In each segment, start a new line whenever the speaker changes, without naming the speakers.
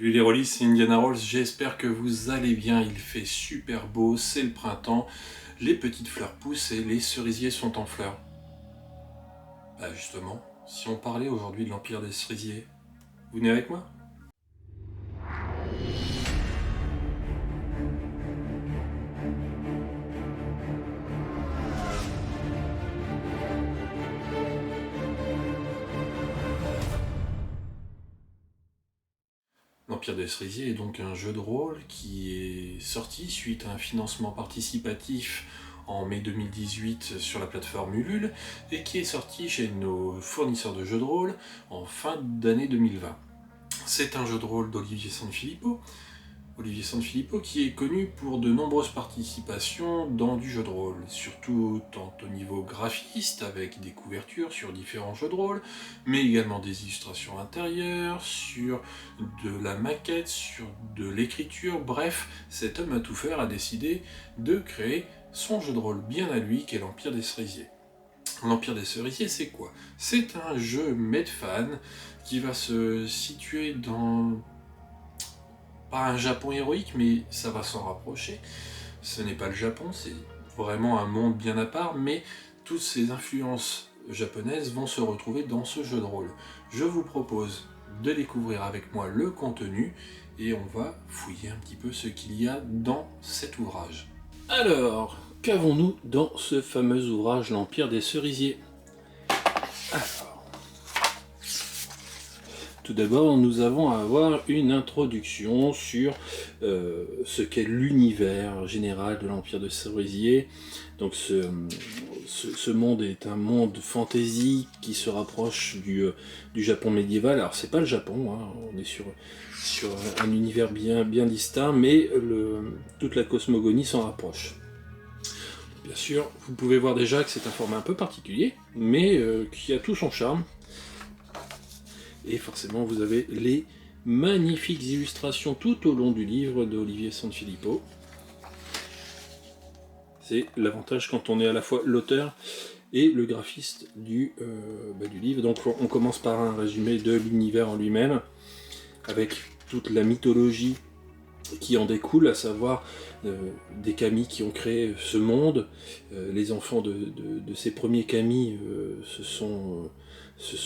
Salut les rôlistes, c'est Indiana Rolls, j'espère que vous allez bien, il fait super beau, c'est le printemps, les petites fleurs poussent et les cerisiers sont en fleurs. Bah justement, si on parlait aujourd'hui de l'Empire des cerisiers, vous venez avec moi? L'Empire des cerisiers est donc un jeu de rôle qui est sorti suite à un financement participatif en mai 2018 sur la plateforme Ulule et qui est sorti chez nos fournisseurs de jeux de rôle en fin d'année 2020. C'est un jeu de rôle d'Olivier Sanfilippo. Olivier Sanfilippo qui est connu pour de nombreuses participations dans du jeu de rôle, surtout tant au niveau graphiste avec des couvertures sur différents jeux de rôle, mais également des illustrations intérieures, sur de la maquette, sur de l'écriture, bref, cet homme à tout faire a décidé de créer son jeu de rôle bien à lui qu'est l'Empire des Cerisiers. L'Empire des Cerisiers, c'est quoi? C'est un jeu Medfan qui va se situer dans pas un Japon héroïque, mais ça va s'en rapprocher. Ce n'est pas le Japon, c'est vraiment un monde bien à part, mais toutes ces influences japonaises vont se retrouver dans ce jeu de rôle. Je vous propose de découvrir avec moi le contenu et on va fouiller un petit peu ce qu'il y a dans cet ouvrage. Alors, qu'avons-nous dans ce fameux ouvrage L'Empire des Cerisiers? Tout d'abord, nous avons à avoir une introduction sur ce qu'est l'univers général de l'Empire de Cerisier. Donc ce monde est un monde fantasy qui se rapproche du Japon médiéval. Alors c'est pas le Japon, hein, on est sur un univers bien distinct, mais toute la cosmogonie s'en rapproche. Bien sûr, vous pouvez voir déjà que c'est un format un peu particulier, mais qui a tout son charme. Et forcément, vous avez les magnifiques illustrations tout au long du livre d'Olivier Sanfilippo. C'est l'avantage quand on est à la fois l'auteur et le graphiste du livre. Donc on commence par un résumé de l'univers en lui-même, avec toute la mythologie qui en découle, à savoir des kami qui ont créé ce monde. Les enfants de ces premiers kami se sont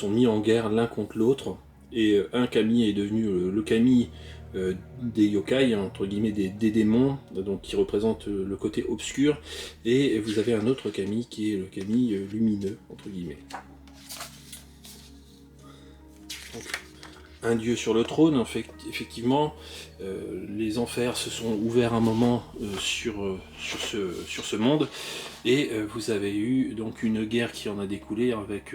mis en guerre l'un contre l'autre, et un kami est devenu le kami des yokai, entre guillemets des démons, donc qui représente le côté obscur, et vous avez un autre kami qui est le kami lumineux, entre guillemets. Donc, un dieu sur le trône, effectivement, les enfers se sont ouverts un moment sur ce monde, et vous avez eu donc une guerre qui en a découlé avec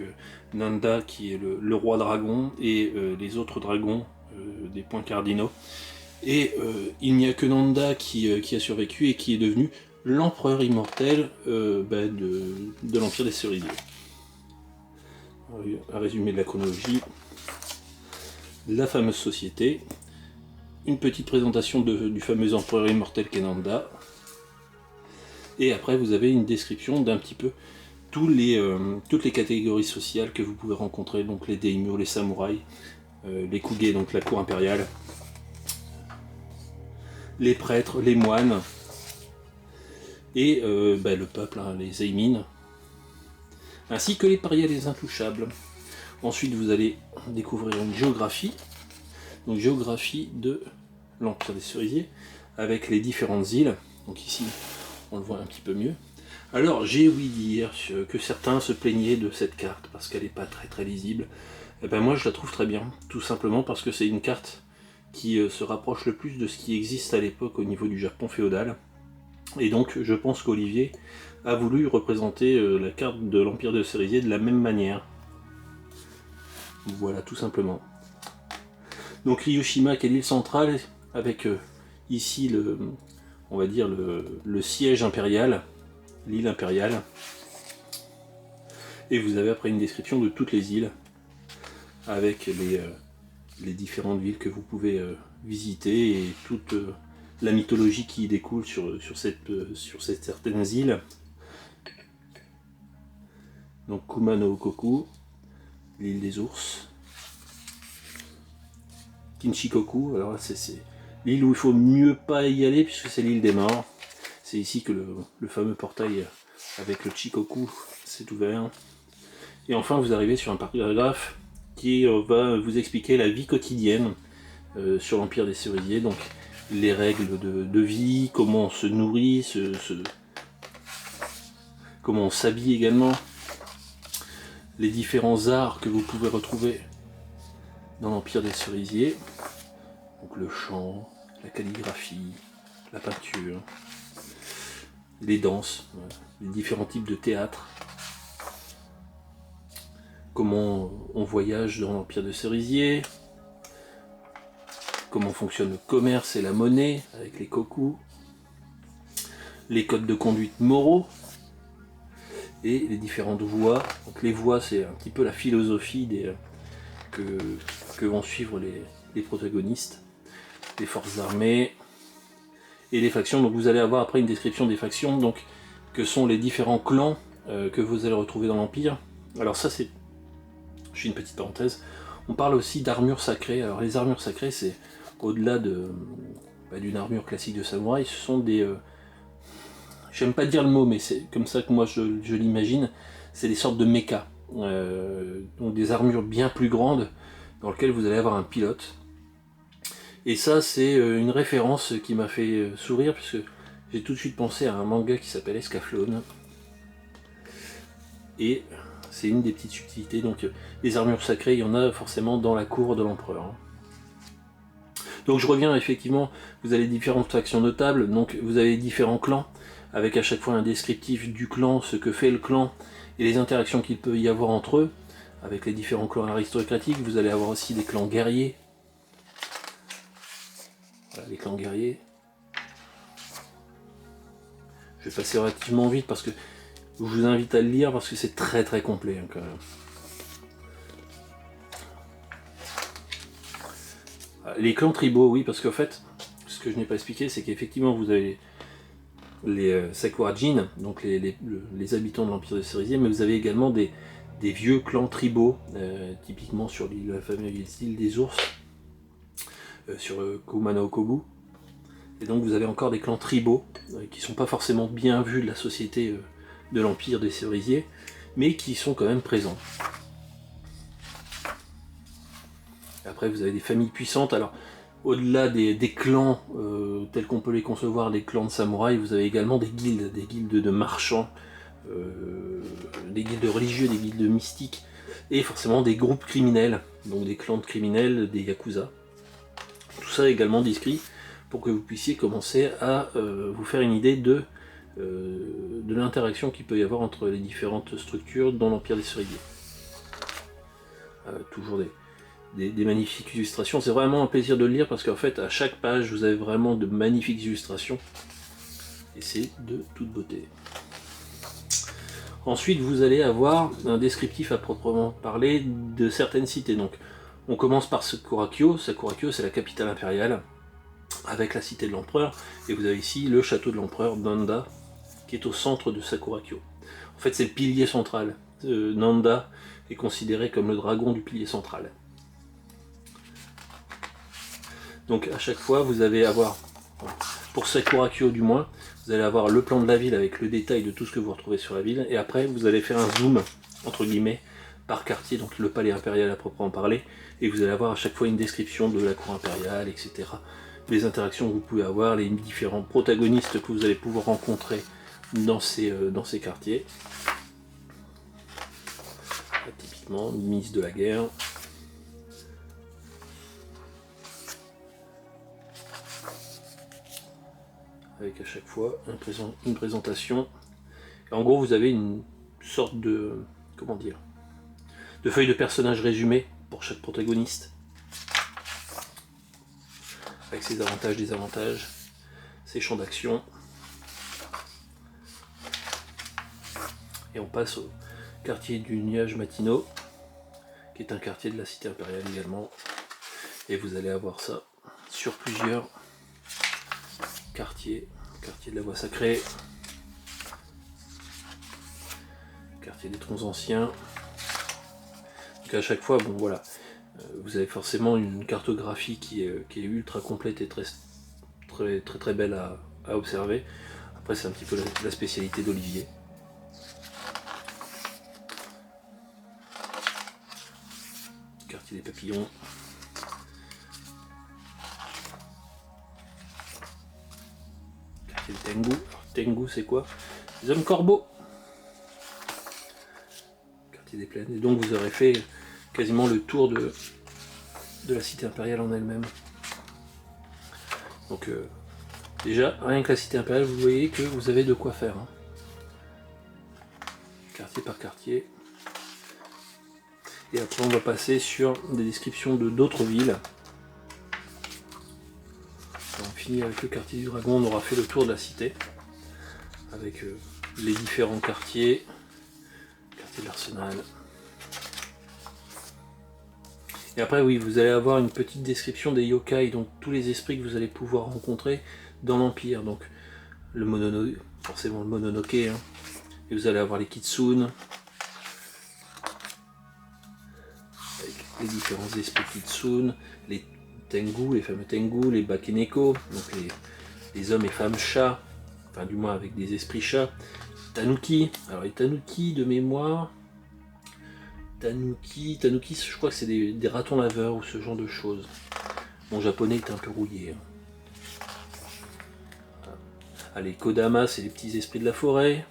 Nanda qui est le roi dragon et les autres dragons des points cardinaux. Et il n'y a que Nanda qui a survécu et qui est devenu l'empereur immortel de l'Empire des Cerisiers. Un résumé de la chronologie. La fameuse société, une petite présentation du fameux empereur immortel qu'est Nanda, et après vous avez une description d'un petit peu toutes les catégories sociales que vous pouvez rencontrer, donc les daimyo, les samouraïs, les kuge, donc la cour impériale, les prêtres, les moines, et le peuple, hein, les Zeimin, ainsi que les parias, les intouchables. Ensuite vous allez découvrir une géographie, donc géographie de l'Empire des Cerisiers, avec les différentes îles. Donc ici on le voit un petit peu mieux. Alors j'ai ouï dire que certains se plaignaient de cette carte parce qu'elle n'est pas très lisible. Et ben moi je la trouve très bien, tout simplement parce que c'est une carte qui se rapproche le plus de ce qui existe à l'époque au niveau du Japon féodal. Et donc je pense qu'Olivier a voulu représenter la carte de l'Empire de Cerisier de la même manière. Voilà, tout simplement. Donc Ryushima, qui est l'île centrale, avec ici on va dire le siège impérial, l'île impériale. Et vous avez après une description de toutes les îles, avec les différentes villes que vous pouvez visiter, et toute la mythologie qui découle sur cette certaines îles. Donc Kuma no Koku, l'île des ours.
Kinshikoku. Alors là, c'est l'île où il faut mieux pas y aller puisque c'est l'île des morts. C'est ici que le fameux portail avec le Chikoku s'est ouvert. Et enfin, vous arrivez sur un paragraphe qui va vous expliquer la vie quotidienne sur l'Empire des Cerisiers. Donc les règles de vie, comment on se nourrit, comment on s'habille également, les différents arts que vous pouvez retrouver dans l'Empire des Cerisiers. Donc le chant, la calligraphie, la peinture, les danses, les différents types de théâtre, comment on voyage dans l'Empire des Cerisiers, comment fonctionne le commerce et la monnaie avec les koku, les codes de conduite moraux et les différentes voies. Donc les voies, c'est un petit peu la philosophie que vont suivre les protagonistes, les forces armées et les factions. Donc vous allez avoir après une description des factions, donc que sont les différents clans que vous allez retrouver dans l'Empire. Alors ça, c'est, je fais une petite parenthèse, on parle aussi d'armure sacrée. Alors les armures sacrées, c'est au-delà d'une armure classique de samouraï, ce sont des... j'aime pas dire le mot, mais c'est comme ça que moi je l'imagine, c'est des sortes de mechas. Donc des armures bien plus grandes, dans lesquelles vous allez avoir un pilote. Et ça, c'est une référence qui m'a fait sourire, puisque j'ai tout de suite pensé à un manga qui s'appelle Escaflowne. Et c'est une des petites subtilités. Donc les armures sacrées, il y en a forcément dans la cour de l'empereur. Donc je reviens, effectivement, vous avez différentes factions notables, donc vous avez différents clans, avec à chaque fois un descriptif du clan, ce que fait le clan, et les interactions qu'il peut y avoir entre eux, avec les différents clans aristocratiques. Vous allez avoir aussi des clans guerriers. Voilà, les clans guerriers. Je vais passer relativement vite parce que je vous invite à le lire parce que c'est très très complet hein, quand même. Les clans tribaux, oui, parce qu'en fait, ce que je n'ai pas expliqué, c'est qu'effectivement vous avez les Sakurajin, donc les habitants de l'Empire des Cerisiers, mais vous avez également des vieux clans tribaux, typiquement sur la fameuse île des ours, sur Kumano Kobu. Et donc vous avez encore des clans tribaux qui ne sont pas forcément bien vus de la société de l'Empire des Cerisiers, mais qui sont quand même présents. Après vous avez des familles puissantes. Alors au-delà des clans tels qu'on peut les concevoir, des clans de samouraïs, vous avez également des guildes de marchands, des guildes religieux, des guildes mystiques, et forcément des groupes criminels, donc des clans de criminels, des yakuza. Tout ça est également décrit pour que vous puissiez commencer à vous faire une idée de l'interaction qu'il peut y avoir entre les différentes structures dans l'Empire des Cerisiers. Toujours des magnifiques illustrations, c'est vraiment un plaisir de le lire parce qu'en fait à chaque page vous avez vraiment de magnifiques illustrations et c'est de toute beauté. Ensuite vous allez avoir un descriptif à proprement parler de certaines cités. Donc on commence par Sakurakyo. Sakurakyo, c'est la capitale impériale avec la cité de l'empereur, et vous avez ici le château de l'empereur Nanda qui est au centre de Sakurakyo. En fait c'est le pilier central. Nanda est considéré comme le dragon du pilier central. Donc à chaque fois vous allez avoir, pour Sakurakyo du moins, vous allez avoir le plan de la ville avec le détail de tout ce que vous retrouvez sur la ville, et après vous allez faire un zoom entre guillemets par quartier, donc le palais impérial à proprement parler, et vous allez avoir à chaque fois une description de la cour impériale, etc. Les interactions que vous pouvez avoir, les différents protagonistes que vous allez pouvoir rencontrer dans ces quartiers. Là, typiquement, ministre de la guerre. Avec à chaque fois une présentation. Et en gros, vous avez une sorte de, comment dire, de feuille de personnage résumée pour chaque protagoniste, avec ses avantages, désavantages, ses champs d'action. Et on passe au quartier du nuage matinaux, qui est un quartier de la cité impériale également. Et vous allez avoir ça sur plusieurs quartier de la voie sacrée, quartier des troncs anciens. Donc à chaque fois, bon voilà, Vous avez forcément une cartographie qui est ultra complète et très belle à observer. Après c'est un petit peu la spécialité d'Olivier. Quartier des papillons. Quartier de Tengu. Tengu c'est quoi? Les hommes corbeaux. Quartier des plaines. Et donc vous aurez fait quasiment le tour de la cité impériale en elle-même. Donc déjà, rien que la cité impériale, vous voyez que vous avez de quoi faire. Hein. Quartier par quartier. Et après on va passer sur des descriptions de d'autres villes. On finit avec le quartier du dragon, on aura fait le tour de la cité. Avec les différents quartiers. Quartier de l'arsenal. Et après oui, vous allez avoir une petite description des yokai, donc tous les esprits que vous allez pouvoir rencontrer dans l'Empire. Donc le Mononoke, forcément le Mononoke, hein. Et vous allez avoir les Kitsune, avec les différents esprits Kitsune, les Tengu, les fameux Tengu, les Bakeneko, donc les hommes et femmes chats, enfin du moins avec des esprits chats, Tanuki, alors les Tanuki de mémoire, Tanuki, je crois que c'est des ratons laveurs ou ce genre de choses. Mon japonais est un peu rouillé. Hein. Allez, Kodama, c'est les petits esprits de la forêt.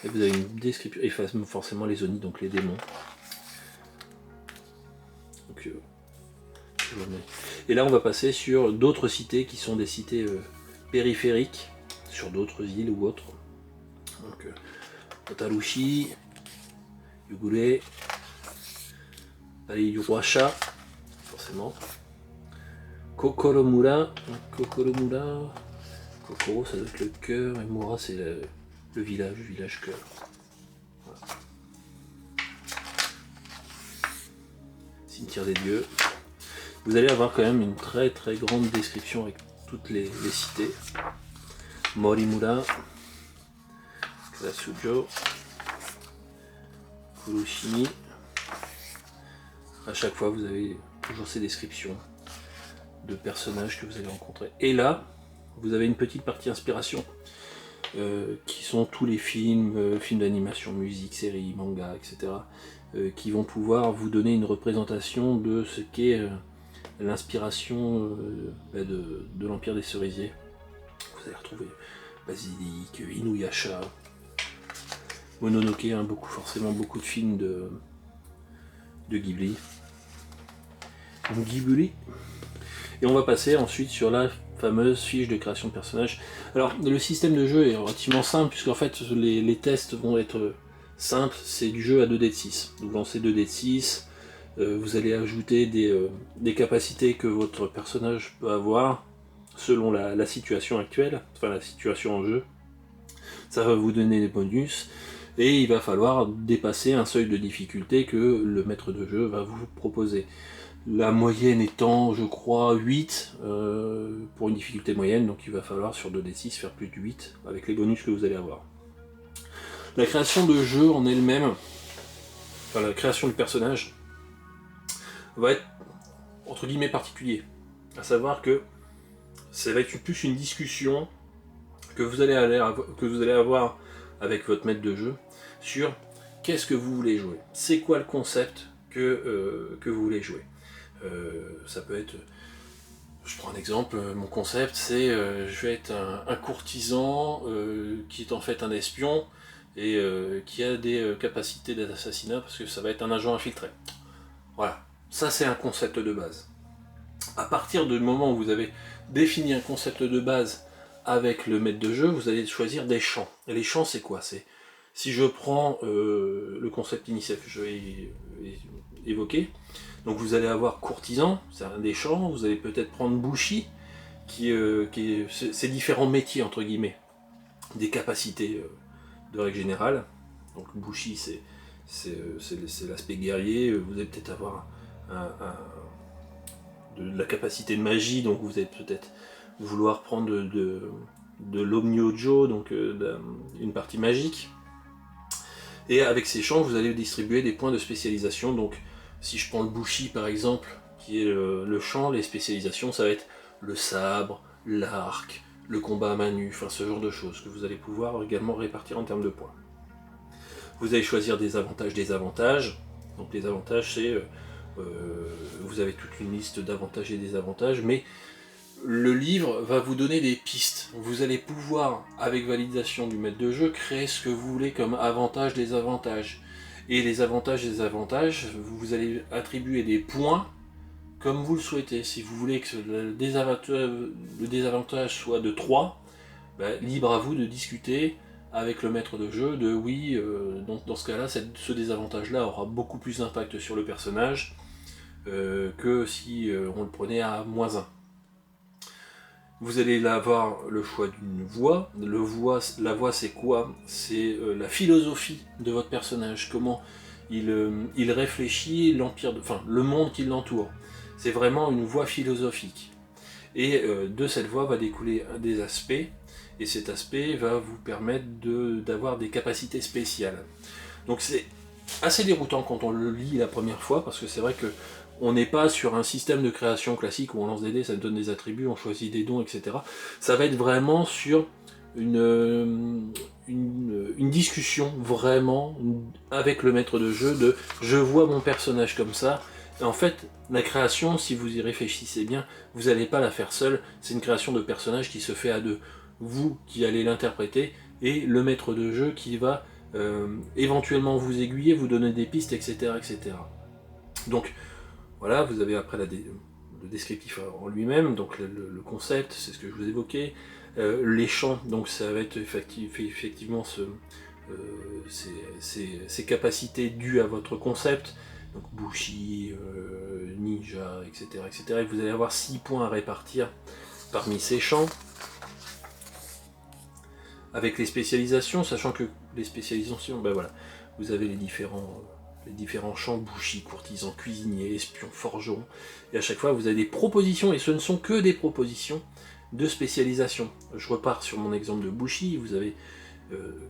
Et vous avez une description, et forcément les Oni, donc les démons. Donc, et là on va passer sur d'autres cités qui sont des cités périphériques, sur d'autres îles ou autres. Donc Otarushi, Yugure, Palais du Roi Chat, forcément. Kokoromura, Kokoro ça doit être le cœur, et Mura c'est le village cœur. Voilà. Cimetière des dieux. Vous allez avoir quand même une très grande description avec toutes les cités. Morimura, Kasujo, Furushimi. À chaque fois, vous avez toujours ces descriptions de personnages que vous allez rencontrer. Et là, vous avez une petite partie inspiration, qui sont tous les films, films d'animation, musique, séries, mangas, etc., qui vont pouvoir vous donner une représentation de ce qu'est l'inspiration de l'Empire des Cerisiers. Vous allez retrouver Basilic, Inuyasha, Mononoke, hein, forcément beaucoup de films de Ghibli. Et on va passer ensuite sur la fameuse fiche de création de personnages. Alors le système de jeu est relativement simple, puisqu'en fait les tests vont être simples, c'est du jeu à 2 dés de 6. Vous lancez 2 dés de 6, vous allez ajouter des capacités que votre personnage peut avoir selon la situation actuelle, enfin la situation en jeu. Ça va vous donner des bonus, et il va falloir dépasser un seuil de difficulté que le maître de jeu va vous proposer. La moyenne étant, je crois, 8 pour une difficulté moyenne, donc il va falloir sur 2d6 faire plus de 8 avec les bonus que vous allez avoir. La création de jeu en elle-même, enfin la création du personnage, va être entre guillemets particulier. À savoir que ça va être plus une discussion que vous allez avoir avec votre maître de jeu sur qu'est-ce que vous voulez jouer. C'est quoi le concept que vous voulez jouer. Ça peut être, je prends un exemple, mon concept c'est je vais être un courtisan qui est en fait un espion et qui a des capacités d'assassinat parce que ça va être un agent infiltré. Voilà, ça c'est un concept de base. À partir du moment où vous avez défini un concept de base avec le maître de jeu, vous allez choisir des champs. Et les champs c'est quoi? C'est si je prends le concept initial que je vais évoquer, donc vous allez avoir courtisan, c'est un des champs, vous allez peut-être prendre bushi, c'est différents métiers entre guillemets, des capacités de règle générale. Donc bushi c'est l'aspect guerrier, vous allez peut-être avoir de la capacité de magie, donc vous allez peut-être vouloir prendre de l'omnyojo, donc une partie magique. Et avec ces champs, vous allez distribuer des points de spécialisation, donc Si je prends le Bushi par exemple, qui est le champ, les spécialisations, ça va être le sabre, l'arc, le combat à main nue, enfin ce genre de choses que vous allez pouvoir également répartir en termes de points. Vous allez choisir des avantages, désavantages. Donc les avantages, c'est vous avez toute une liste d'avantages et désavantages, mais le livre va vous donner des pistes. Vous allez pouvoir, avec validation du maître de jeu, créer ce que vous voulez comme avantages, désavantages. Et les avantages et désavantages, vous allez attribuer des points comme vous le souhaitez. Si vous voulez que le désavantage soit de 3, libre à vous de discuter avec le maître de jeu de oui, donc dans ce cas-là, ce désavantage-là aura beaucoup plus d'impact sur le personnage que si on le prenait à -1. Vous allez avoir le choix d'une voix. La voix, c'est quoi? C'est la philosophie de votre personnage, comment il réfléchit le monde qui l'entoure. C'est vraiment une voix philosophique. Et de cette voix va découler des aspects, et cet aspect va vous permettre d'avoir des capacités spéciales. Donc c'est assez déroutant quand on le lit la première fois, parce que c'est vrai que on n'est pas sur un système de création classique où on lance des dés, ça nous donne des attributs, on choisit des dons, etc. Ça va être vraiment sur une discussion vraiment avec le maître de jeu de je vois mon personnage comme ça. Et en fait, la création, si vous y réfléchissez bien, vous n'allez pas la faire seule, c'est une création de personnage qui se fait à deux. Vous qui allez l'interpréter et le maître de jeu qui va éventuellement vous aiguiller, vous donner des pistes, etc. etc. Donc, voilà, vous avez après le descriptif en lui-même, donc le concept, c'est ce que je vous évoquais. Les champs, donc ça va être effectivement ces capacités dues à votre concept, donc Bushi, Ninja, etc., etc. Et vous allez avoir 6 points à répartir parmi ces champs. Avec les spécialisations, sachant que les spécialisations, voilà, vous avez les différents champs, Bushi, courtisan, cuisinier, espion, forgeron, et à chaque fois vous avez des propositions, et ce ne sont que des propositions de spécialisation. Je repars sur mon exemple de Bushi, vous avez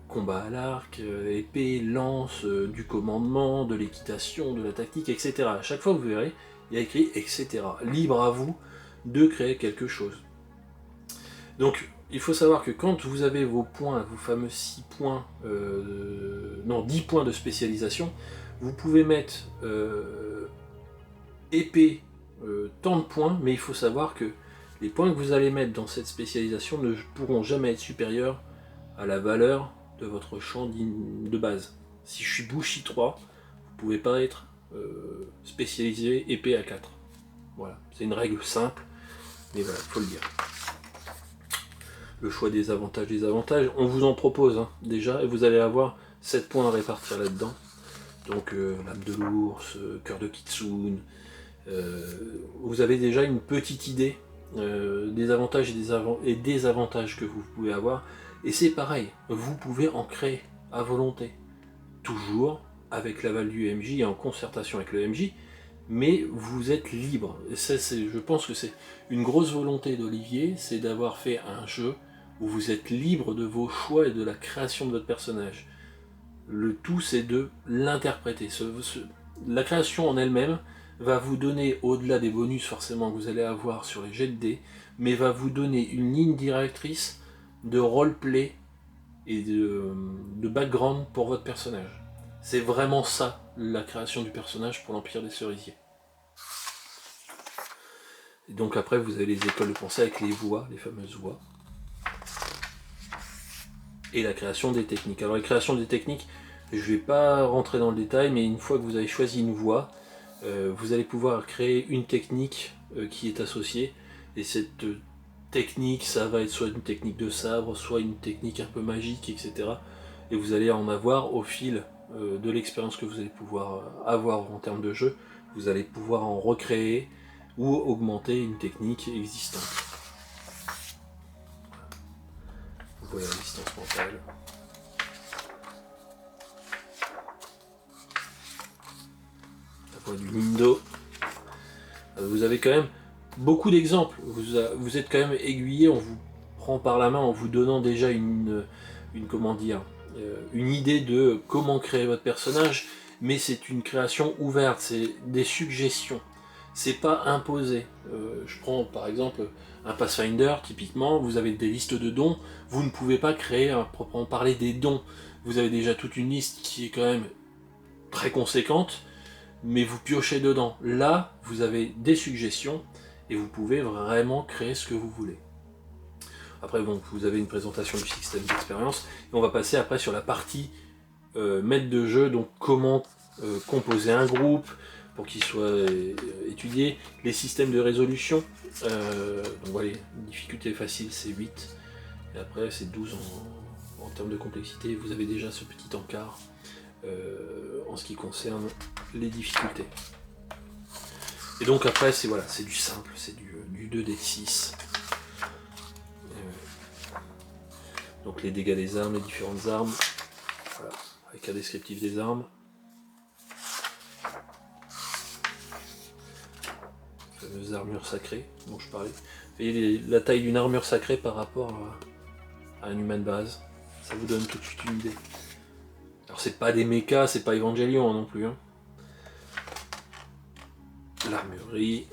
combat à l'arc, épée, lance, du commandement, de l'équitation, de la tactique, etc. À chaque fois vous verrez, il y a écrit etc. Libre à vous de créer quelque chose. Donc il faut savoir que quand vous avez vos points, vos fameux 10 points de spécialisation, vous pouvez mettre épée tant de points, mais il faut savoir que les points que vous allez mettre dans cette spécialisation ne pourront jamais être supérieurs à la valeur de votre champ de base. Si je suis Bushi 3, vous ne pouvez pas être spécialisé épée à 4. Voilà, c'est une règle simple, mais voilà, il faut le dire. Le choix des avantages, on vous en propose déjà, et vous allez avoir 7 points à répartir là-dedans. Donc lame de l'ours, cœur de kitsune, vous avez déjà une petite idée des avantages et des avantages que vous pouvez avoir, et c'est pareil, vous pouvez en créer à volonté, toujours avec l'aval du MJ et en concertation avec le MJ, mais vous êtes libre. Et ça, je pense que c'est une grosse volonté d'Olivier, c'est d'avoir fait un jeu où vous êtes libre de vos choix et de la création de votre personnage. Le tout, c'est de l'interpréter. La création en elle-même va vous donner, au-delà des bonus forcément que vous allez avoir sur les jets de dés, mais va vous donner une ligne directrice de roleplay et de background pour votre personnage. C'est vraiment ça, la création du personnage pour l'Empire des Cerisiers. Et donc après, vous avez les écoles de pensée avec les voix, les fameuses voix. Et la création des techniques. Alors la création des techniques, je ne vais pas rentrer dans le détail, mais une fois que vous avez choisi une voie, vous allez pouvoir créer une technique qui est associée, et cette technique, ça va être soit une technique de sabre, soit une technique un peu magique, etc. Et vous allez en avoir au fil de l'expérience que vous allez pouvoir avoir en termes de jeu, vous allez pouvoir en recréer ou augmenter une technique existante. Vous voyez la distance mentale. La voix du Nindo. Vous avez quand même beaucoup d'exemples. Vous êtes quand même aiguillé, on vous prend par la main en vous donnant déjà une idée de comment créer votre personnage, mais c'est une création ouverte, c'est des suggestions. C'est pas imposé. Je prends par exemple un Pathfinder, typiquement, vous avez des listes de dons, vous ne pouvez pas créer à proprement parler des dons. Vous avez déjà toute une liste qui est quand même très conséquente, mais vous piochez dedans. Là, vous avez des suggestions, et vous pouvez vraiment créer ce que vous voulez. Après, bon, vous avez une présentation du système d'expérience, et on va passer après sur la partie maître de jeu, donc comment composer un groupe, pour qu'il soit étudié, les systèmes de résolution, donc voilà, difficulté facile c'est 8, et après c'est 12 en termes de complexité, vous avez déjà ce petit encart en ce qui concerne les difficultés. Et donc après c'est voilà, c'est du simple, c'est du 2d6. Donc les dégâts des armes, les différentes armes, voilà, avec un descriptif des armes. Fameuse armure sacrée dont je parlais. Vous voyez la taille d'une armure sacrée par rapport à un humain de base. Ça vous donne tout de suite une idée. Alors c'est pas des mechas, c'est pas Evangelion non plus. Hein. L'armurerie.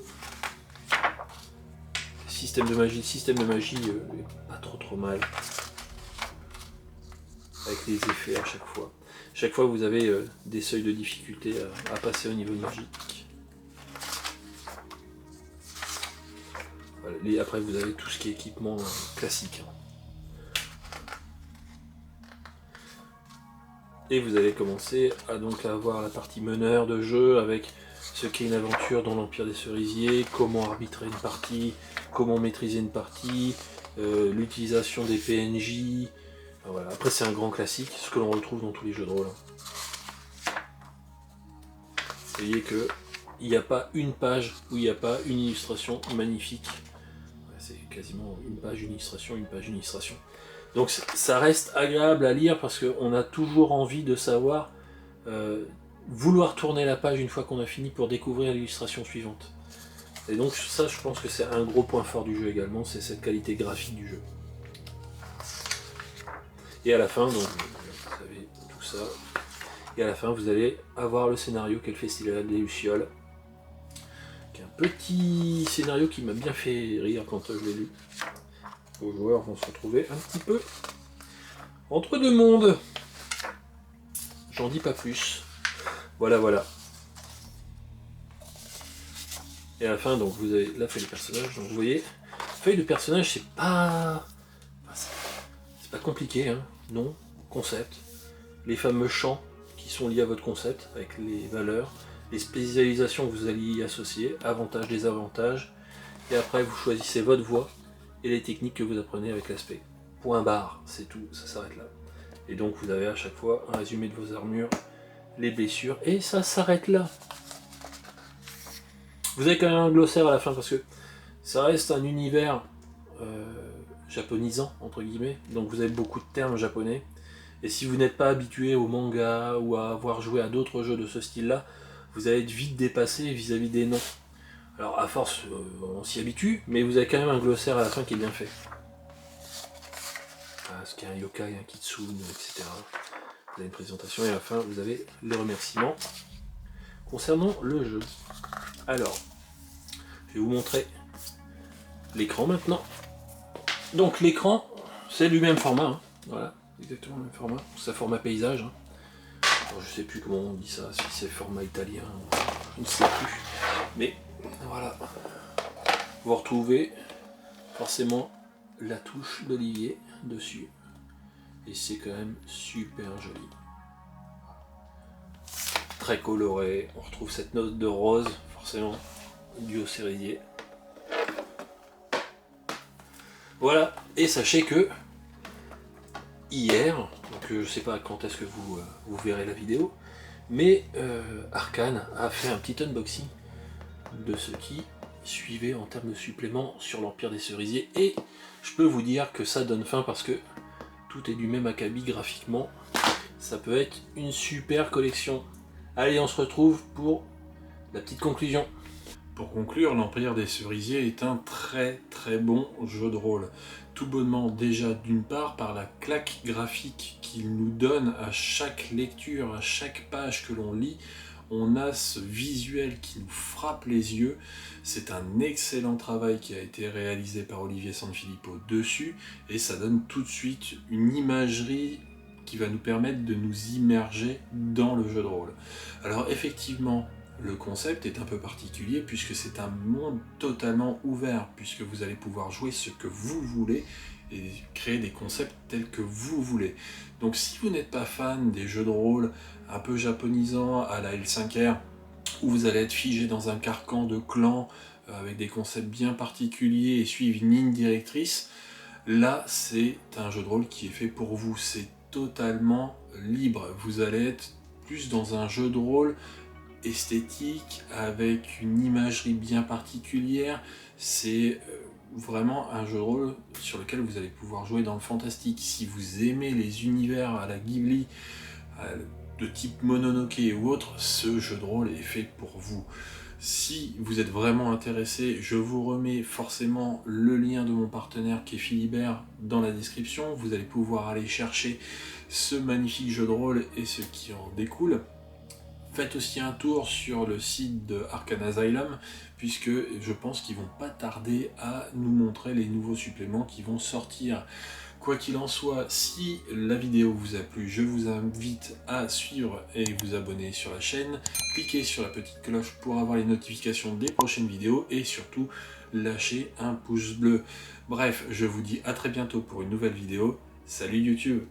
Système de magie est pas trop mal. Avec les effets à chaque fois. Chaque fois vous avez des seuils de difficulté à passer au niveau magique. Voilà, après vous avez tout ce qui est équipement classique. Et vous allez commencer à donc avoir la partie meneur de jeu avec ce qu'est une aventure dans l'Empire des Cerisiers, comment arbitrer une partie, comment maîtriser une partie, l'utilisation des PNJ. Enfin, voilà. Après c'est un grand classique, ce que l'on retrouve dans tous les jeux de rôle. Vous voyez que il n'y a pas une page où il n'y a pas une illustration magnifique. C'est quasiment une page illustration, une page illustration. Donc ça reste agréable à lire parce qu'on a toujours envie de savoir, vouloir tourner la page une fois qu'on a fini pour découvrir l'illustration suivante. Et donc ça je pense que c'est un gros point fort du jeu également, c'est cette qualité graphique du jeu. Et à la fin, donc vous savez tout ça, et à la fin vous allez avoir le scénario qu'est le Festival des Lucioles, qui est un petit scénario qui m'a bien fait rire quand je l'ai lu. Vos joueurs vont se retrouver un petit peu entre deux mondes. J'en dis pas plus. Voilà. Et à la fin, donc vous avez la feuille de personnage. Donc vous voyez, feuille de personnage, c'est pas compliqué, hein. Non, concept. Les fameux champs qui sont liés à votre concept, avec les valeurs, les spécialisations que vous allez y associer, avantages, désavantages. Et après, vous choisissez votre voie et les techniques que vous apprenez avec l'aspect. Point barre, c'est tout, ça s'arrête là. Et donc vous avez à chaque fois un résumé de vos armures, les blessures, et ça s'arrête là. Vous avez quand même un glossaire à la fin parce que ça reste un univers japonisant, entre guillemets, donc vous avez beaucoup de termes japonais. Et si vous n'êtes pas habitué au manga ou à avoir joué à d'autres jeux de ce style-là, vous allez être vite dépassé vis-à-vis des noms. Alors à force, on s'y habitue, mais vous avez quand même un glossaire à la fin qui est bien fait. Ce qu'est un yokai, un kitsune, etc. Vous avez une présentation et à la fin vous avez les remerciements concernant le jeu. Alors, je vais vous montrer l'écran maintenant. Donc l'écran, c'est du même format, hein. Voilà, exactement le même format. C'est un format paysage. Hein. Alors, je sais plus comment on dit ça, si c'est format italien, je ne sais plus. Mais voilà, vous retrouvez forcément la touche d'Olivier dessus. Et c'est quand même super joli. Très coloré, on retrouve cette note de rose, forcément, due au cerisier. Voilà, et sachez que hier, donc je sais pas quand est-ce que vous verrez la vidéo, mais Arkane a fait un petit unboxing de ce qui suivait en termes de suppléments sur l'Empire des Cerisiers, et je peux vous dire que ça donne faim parce que tout est du même acabit graphiquement, ça peut être une super collection. Allez, on se retrouve pour la petite conclusion.
Pour conclure, l'Empire des Cerisiers est un très bon jeu de rôle. Tout bonnement déjà d'une part par la claque graphique qu'il nous donne à chaque lecture, à chaque page que l'on lit, on a ce visuel qui nous frappe les yeux. C'est un excellent travail qui a été réalisé par Olivier Sanfilippo dessus, et ça donne tout de suite une imagerie qui va nous permettre de nous immerger dans le jeu de rôle. Alors effectivement, le concept est un peu particulier puisque c'est un monde totalement ouvert, puisque vous allez pouvoir jouer ce que vous voulez et créer des concepts tels que vous voulez. Donc si vous n'êtes pas fan des jeux de rôle un peu japonisants à la L5R, où vous allez être figé dans un carcan de clans avec des concepts bien particuliers et suivre une ligne directrice, là c'est un jeu de rôle qui est fait pour vous, c'est totalement libre. Vous allez être plus dans un jeu de rôle esthétique, avec une imagerie bien particulière. C'est vraiment un jeu de rôle sur lequel vous allez pouvoir jouer dans le fantastique. Si vous aimez les univers à la Ghibli, de type Mononoke ou autre, ce jeu de rôle est fait pour vous. Si vous êtes vraiment intéressé, je vous remets forcément le lien de mon partenaire qui est Philibert dans la description. Vous allez pouvoir aller chercher ce magnifique jeu de rôle et ce qui en découle. Faites aussi un tour sur le site de Arcane Asylum, puisque je pense qu'ils vont pas tarder à nous montrer les nouveaux suppléments qui vont sortir. Quoi qu'il en soit, si la vidéo vous a plu, je vous invite à suivre et vous abonner sur la chaîne. Cliquez sur la petite cloche pour avoir les notifications des prochaines vidéos et surtout lâchez un pouce bleu. Bref, je vous dis à très bientôt pour une nouvelle vidéo. Salut YouTube!